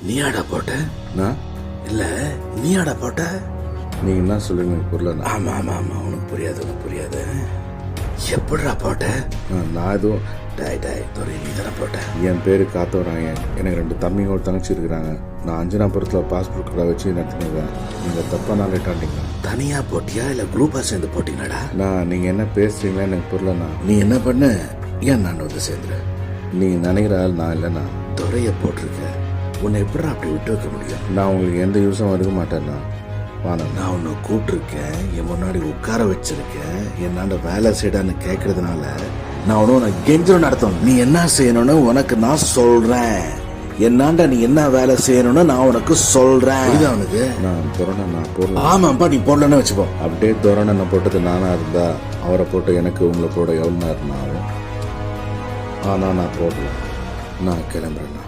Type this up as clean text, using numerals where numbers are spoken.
நீயாடா போட்ட? நான் இல்ல நீயாடா போட்ட? நீங்கள் என்ன சொல்லுங்க புரியல. ஆமா ஆமா ஆமா, உனக்கு புரியாது. எப்படிடா போட்ட? நான் எதுவும் டாய் துறை நீ தானே போட்ட? என் பேர் காத்தவராயன். எனக்கு 2 தம்பிங்க ஒரு தங்கச்சி இருக்கிறாங்க. நான் அஞ்சனாபுரத்தில் பாஸ்போர்ட் கடை வச்சு நடத்தினுவேன். நீங்கள் தப்பாக நாள் லேட்டாண்டிங்க. தனியா போட்டியா இல்ல குரூப்பா சேர்ந்து போட்டீங்களாடா? நீங்கள் என்ன பேசுறீங்களா எனக்கு புரியலண்ணா. நீ என்ன பண்ண? ஏன் நான் வந்து சேர்ந்துற? நீங்கள் நினைக்கிற ஆள் நான் இல்லைண்ணா. துறைய போட்டிருக்க, உன்னை எப்படிடா அப்படி விட்டு வைக்க முடியும்? நான் உங்களுக்கு எந்த யூஸும் எடுக்க மாட்டேண்ணா. நான் உன்னை கூப்பிட்டுருக்கேன், என் முன்னாடி உட்கார வச்சிருக்கேன். என்னாண்ட வேலை செய்யடான்னு கேட்கறதுனால நான் உன்னை கெஞ்சம் நடத்தணும். நீ என்ன செய்யணும்னு உனக்கு நான் சொல்றேன். என்னாண்ட நீ என்ன வேலை செய்யணும்னு நான் உனக்கு சொல்றேன். அவனுக்கு நான் துரணை போடலாம். ஆமாப்பா, நீ போடலன்னு வச்சுப்போ. அப்படியே துரணை போட்டது நானா இருந்தா அவரை போட்டு எனக்கு உங்களை போட எவ்வளோ நேரம் ஆகும். ஆனால் நான் போடலாம். நான் கிளம்புறேண்ணா.